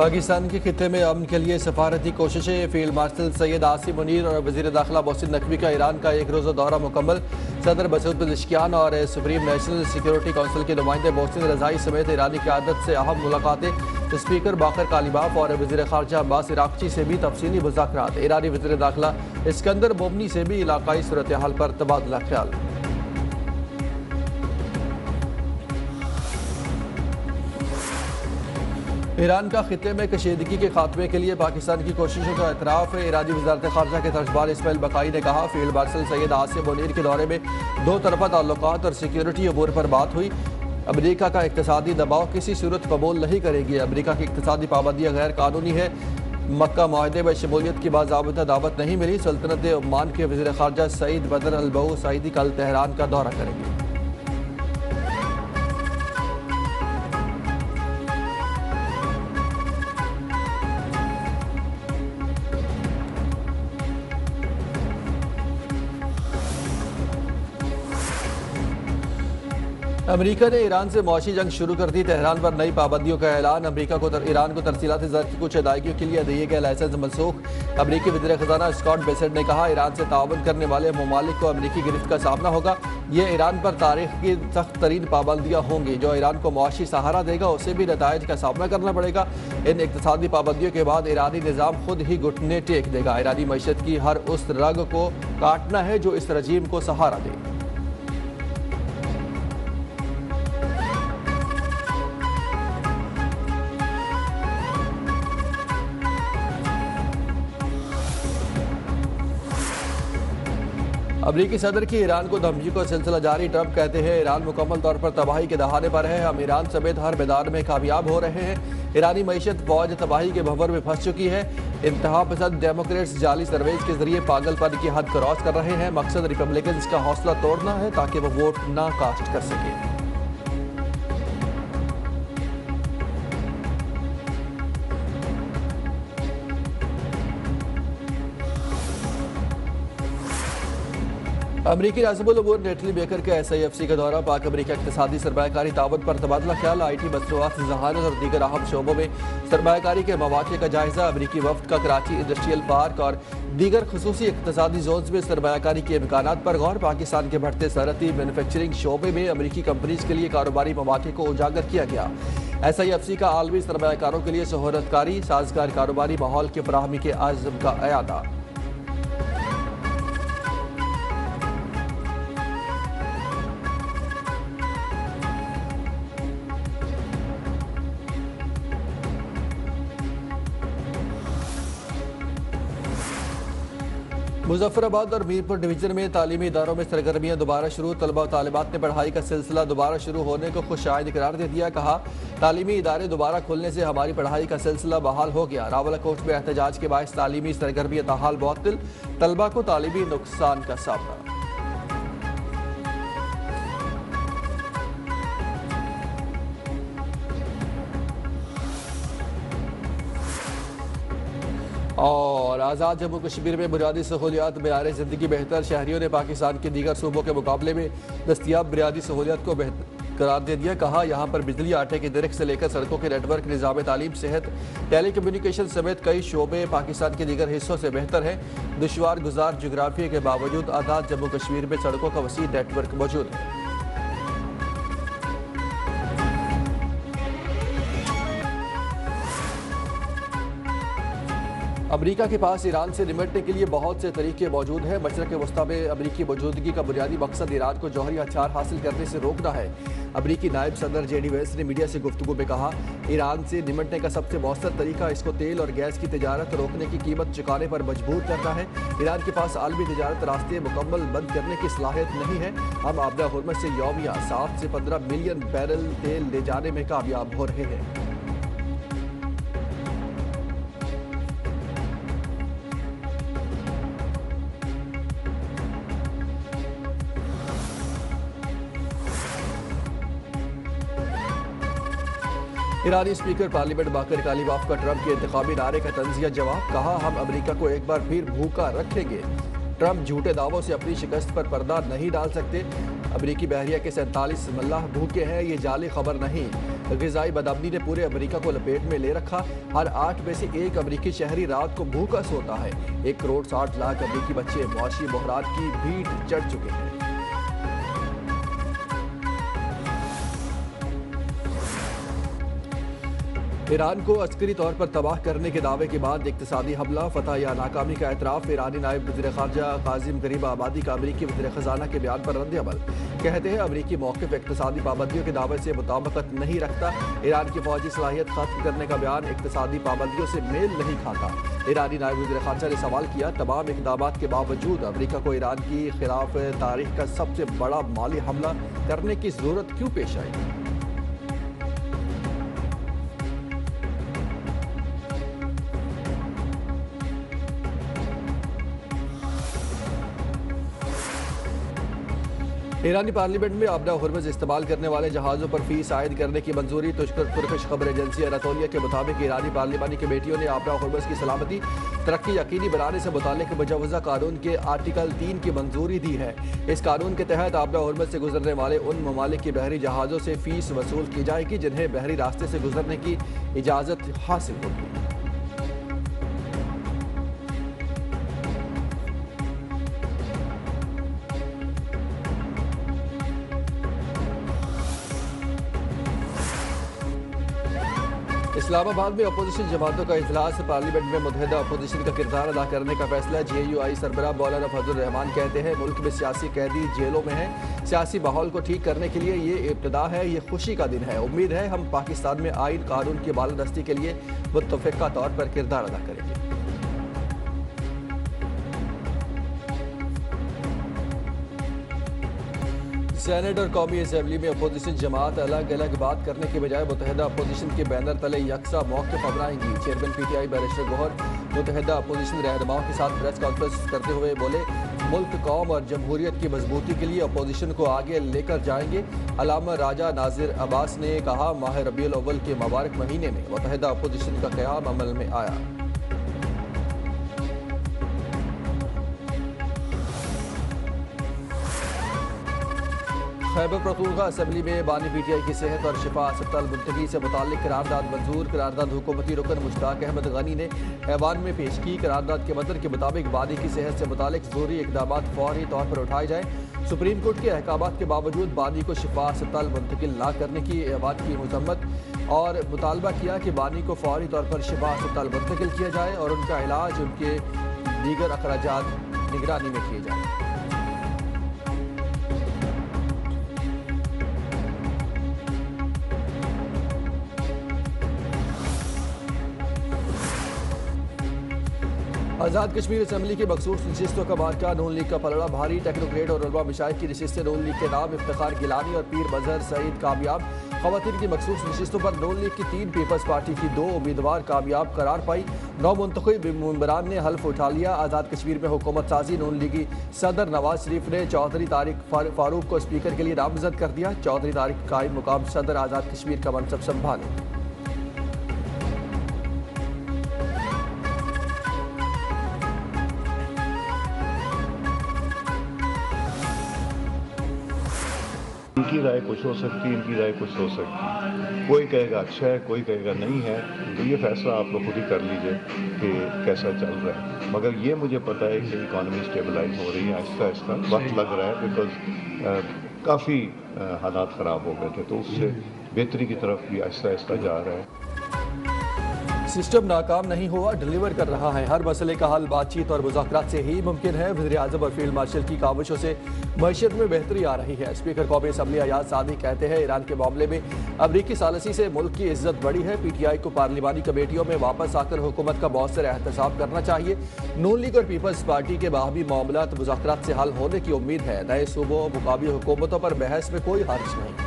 पाकिस्तान के खिते में अमन के लिए सफारती कोशिशें। फील्ड मार्शल सैयद आसिम मुनीर और वजीर दाखिला मोहसिन नकवी का ईरान का एक रोज़ा दौरा मुकम्मल। सदर मसूद पेज़ेश्कियान और सुप्रीम नेशनल सिक्योरिटी काउंसिल के नुमाइंदे मोहसिन रज़ाई समेत ईरानी क़यादत से अहम मुलाकातें। स्पीकर बाकर कालीबाफ और वज़ीर ख़ारजा अब्बास इराक़ची से भी तफसीली मुज़ाकरात। ईरानी वज़ीर दाखिला इस्कंदर मोमनी से भी इलाक़ाई सूरत हाल पर तबादला ख्याल। ईरान का खिते में कशीदगी के खात्मे के लिए पाकिस्तान की कोशिशों का एतराफ़ है। ईरानी वज़ारत ख़ारजा के तर्जमान इस्माइल बकाई ने कहा, फील्ड मार्शल सैयद आसिम मुनीर के दौरे में दो तरफ़ा ताल्लुकात और सिक्योरिटी अमूर पर बात हुई। अमरीका का इक़्तिसादी दबाव किसी सूरत कबूल नहीं करेगी। अमरीका की इक़्तिसादी पाबंदियाँ गैर कानूनी है। मक्का मुआहदे में शमूलियत की बाज़ाबिता दावत नहीं मिली। सल्तनत ओमान के वज़ीर ख़ारजा सईद बदर अल-बऊ सईदी कल तेहरान का दौरा करेंगे। अमरीका ने ईरान से मुआशी जंग शुरू कर दी। तेहरान पर नई पाबंदियों का ऐलान। अमरीका को ईरान को तरसीलात ज़र की कुछ अदायगियों के लिए दिए गए लाइसेंस मनसूख। अमरीकी वज़ीर ख़ज़ाना स्कॉट बेसेंट ने कहा, ईरान से ताउन करने वाले ममालिक को अमरीकी गिरफ्त का सामना होगा। ये ईरान पर तारीख की सख्त तरीन पाबंदियाँ होंगी। जो ईरान को मुआशी सहारा देगा उसे भी नताइज का सामना करना पड़ेगा। इन इक़्तिसादी पाबंदियों के बाद ईरानी निज़ाम खुद ही घुटने टेक देगा। ईरानी मईशत की हर उस रग को काटना है जो इस रजीम को सहारा दे। अमरीकी सदर की ईरान को धमकी का सिलसिला जारी। ट्रंप कहते हैं, ईरान मुकम्मल तौर पर तबाही के दहाने पर है। हम ईरान समेत हर मैदान में कामयाब हो रहे हैं। ईरानी मईशत फौज तबाही के भंवर में फंस चुकी है। इंतहा पसंद डेमोक्रेट्स जाली सर्वेज के जरिए पागलपन की हद क्रॉस कर रहे हैं। मकसद रिपब्लिकन्स का हौसला तोड़ना है ताकि वो वोट ना कास्ट कर सके। अमरीकी नाज़िमुल उमूर नेटली बेकर के SIFC का दौरा। पाक अमरीका इक़्तिसादी सरमायाकारी ताउन पर तबादला ख्याल। IT मसनूआत, ज़हानत और दीगर अहम शोबों में सरमायाकारी के मौक़े का जायज़ा। अमरीकी वफ़द का कराची इंडस्ट्रियल पार्क और दीगर खुसूसी इक़्तिसादी जोन्स में सरमायाकारी के इम्कानात पर गौर। पाकिस्तान के बढ़ते सनअती मैन्युफैक्चरिंग शोबे में अमरीकी कंपनीज़ के लिए कारोबारी मौक़े को उजागर किया गया। SIFC का आलमी सरमायाकारों के लिए सहूलतकारी साजगार कारोबारी माहौल की फराहमी के आज़म का अयादा। मुजफ्फराबाद और मीरपुर डिवीजन में तालीमी इदारों में सरगर्मियां दोबारा शुरू। तलबा और तालिबात ने पढ़ाई का सिलसिला दोबारा शुरू होने को खुशाइंद करार दे दिया। कहा, तालीमी इदारे दोबारा खुलने से हमारी पढ़ाई का सिलसिला बहाल हो गया। रावलाकोट में एहतजाज के बायस तालीमी सरगर्मियां ताहाल मुअत्तल। तलबा को तालीमी नुकसान का सामना। और आज़ाद जम्मू कश्मीर में बुनियादी सहूलियात मेयार ज़िंदगी बेहतर। शहरियों ने पाकिस्तान के दीगर सूबों के मुकाबले में दस्तियाब बुनियादी सहूलियात को बेहतर करार दे दिया। कहा, यहाँ पर बिजली, आटे की दरख्त से लेकर सड़कों के नेटवर्क, निज़ाम तालीम, सेहत, टेली कम्युनिकेशन समेत कई शोबे पाकिस्तान के दीगर हिस्सों से बेहतर हैं। दुश्वार गुजार जोग्राफी के बावजूद आज़ाद जम्मू कश्मीर में सड़कों का वसीह नेटवर्क मौजूद है। अमरीका के पास ईरान से निपटने के लिए बहुत से तरीके मौजूद हैं। मशरक़ वस्ता में अमरीकी मौजूदगी का बुनियादी मकसद ईरान को जौहरी हथियार हासिल करने से रोकना है। अमरीकी नायब सदर JD वैंस ने मीडिया से गुफ्तगू में कहा, ईरान से निपटने का सबसे मौसर तरीका इसको तेल और गैस की तिजारत रोकने की कीमत चुकाने पर मजबूर करना है। ईरान के पास आलमी तिजारत रास्ते मुकम्मल बंद करने की सलाहियत नहीं है। हम आबदा हुर्मत से यौमिया 7 से 15 मिलियन बैरल तेल ले जाने में कामयाब हो रहे हैं। ईरानी स्पीकर पार्लियामेंट बाकर कालीबाफ का ट्रंप के इंतखाबी नारे का तंजिया जवाब। कहा, हम अमेरिका को एक बार फिर भूखा रखेंगे। ट्रंप झूठे दावों से अपनी शिकस्त पर पर्दा नहीं डाल सकते। अमरीकी बहरिया के 47 मल्लाह भूखे हैं, ये जाली खबर नहीं। ग़िज़ाई बदअमनी ने पूरे अमेरिका को लपेट में ले रखा। हर 8 में से 1 अमरीकी शहरी रात को भूखा सोता है। 1 करोड़ 60 लाख अमरीकी बच्चे मुआशी बहरान की भीड़ चढ़ चुके हैं। ईरान को अस्करी तौर पर तबाह करने के दावे के बाद इक्तिसादी हमला, फतह या नाकामी का एतराफ़। ईरानी नायब वज़ीर ख़ारजा कासिम गरीब आबादी का अमरीकी वज़ीर ख़ज़ाना के बयान पर रद्द अमल। कहते हैं अमरीकी मौक़िफ़ इक्तिसादी पाबंदियों के दावे से मुताबिकत नहीं रखता। ईरान की फ़ौजी सलाहियत ख़त्म करने का बयान इक्तिसादी पाबंदियों से मेल नहीं खाता। ईरानी नायब वज़ीर ख़ारजा ने सवाल किया, तमाम इक़दामात के बावजूद अमरीका को ईरान की खिलाफ तारीख़ का सबसे बड़ा माली हमला करने की ज़रूरत क्यों पेश आई? ईरानी पार्लियामेंट में आबरा हुर्मुज़ इस्तेमाल करने वाले जहाज़ों पर फीस आयद करने की मंजूरी। तुर्किश खबर एजेंसी अनातोलिया के मुताबिक ईरानी पार्लियामानी कमेटियों ने आबरा हुर्मुज़ की सलामती तरक्की यकीनी बनाने से मुताल्लिक़ मुजव्वज़ा कानून के आर्टिकल 3 की मंजूरी दी है। इस कानून के तहत आबरा हुर्मुज़ से गुजरने वाले उन ममालिक के बहरी जहाज़ों से फीस वसूल की जाएगी जिन्हें बहरी रास्ते से गुजरने की इजाज़त हासिल होगी। इस्लामाबाद में अपोजिशन जमातों का इजलास। पार्लियामेंट में मुतहदा अपोजिशन का किरदार अदा करने का फैसला। JUI सरबराह मौलाना फजल रहमान कहते हैं मुल्क में सियासी कैदी जेलों में हैं। सियासी माहौल को ठीक करने के लिए ये इब्तदा है, ये खुशी का दिन है। उम्मीद है हम पाकिस्तान में आइन कानून की बालादस्ती के लिए मुत्तफ़िक़ा तौर पर किरदार अदा करेंगे। सेनेट और कौमी असम्बली में अपोजिशन जमात अलग अलग बात करने के बजाय मुतहदा अपोजिशन के बैनर तले यकसा मौक़िफ़ अपनाएंगी। चेयरमैन PTI बैरिस्टर गौहर मुतहदा अपोजिशन रहनुमाओं के साथ प्रेस कॉन्फ्रेंस करते हुए बोले, मुल्क, कौम और जमहूरियत की मजबूती के लिए अपोजिशन को आगे लेकर जाएंगे। अलामा राजा नाजिर अब्बास ने कहा, माह रबीउल अव्वल के मुबारक महीने में मुतहदा अपोजिशन का क़याम अमल में आया। खैबर पख्तूनख्वा असम्बली में बानी PTI की सेहत और शिफा अस्पताल मुंतकी से मुताल्लिक़ करारदाद मंजूर। करारदाद हुकूमती रुकन मुश्ताक अहमद गनी ने ऐवान में पेश की। करारदाद के मदन के मुताबिक बानी की सेहत से मुताल्लिक़ ज़रूरी इक़दामात फौरी तौर पर उठाए जाएँ। सुप्रीम कोर्ट के अहकामात के बावजूद बानी को शिफा अस्पताल मुंतकिल न करने की ऐवान की मजम्मत और मुतालबा किया कि बानी को फौरी तौर पर शिफा अस्पताल मुंतकिल किया जाए और उनका इलाज उनके दीगर अखराजात निगरानी में किए जाएँ। आज़ाद कश्मीर असम्बली की मखसूस नशिस्तों का मार्का। नून लीग का पलड़ा भारी। टेक्नोक्रेट और उलमा मशाइख की नशिस्तें नून लीग के नाम। इफ्तिखार गिलानी और पीर मजहर सईद कामयाब। ख़वातीन की मखसूस नशिस्तों पर नून लीग की 3, पीपल्स पार्टी की 2 उम्मीदवार कामयाब करार पाई। 9 मुंतखब मेंबरान ने हल्फ उठा लिया। आज़ाद कश्मीर में हुकूमत साजी। नून लीगी सदर नवाज शरीफ ने चौधरी तारिक फारूक को स्पीकर के लिए नामजद कर दिया। चौधरी तारिक कायम मुकाम सदर आज़ाद कश्मीर का मनसब संभाले। इनकी राय कुछ हो सकती है, इनकी राय कुछ हो सकती है। कोई कहेगा अच्छा है, कोई कहेगा नहीं है। तो ये फैसला आप लोग खुद ही कर लीजिए कि कैसा चल रहा है। मगर ये मुझे पता है कि इकॉनमी स्टेबलाइज हो रही है आहिस्ता आहिस्ता। वक्त लग रहा है बिकॉज काफ़ी हालात ख़राब हो गए थे, तो उससे बेहतरी की तरफ भी आहिस्ता आहिस्ता जा रहा है। सिस्टम नाकाम नहीं हुआ, डिलीवर कर रहा है। हर मसले का हल बातचीत और मुज़ाकरात से ही मुमकिन है। वज़ीर आज़म और फील्ड मार्शल की काविशों से मईशत में बेहतरी आ रही है। स्पीकर कौमी असम्बली अयाज सादी कहते हैं ईरान के मामले में अमरीकी सालसी से मुल्क की इज्जत बढ़ी है। PTI को पार्लिमानी कमेटियों में वापस आकर हुकूमत का मौसर एहतसाब करना चाहिए। नून लीग और पीपल्स पार्टी के बाहमी मामलात मुज़ाकरात से हल होने की उम्मीद है। नए सूबों मुकामी हुकूमतों पर बहस में कोई हर्ज नहीं।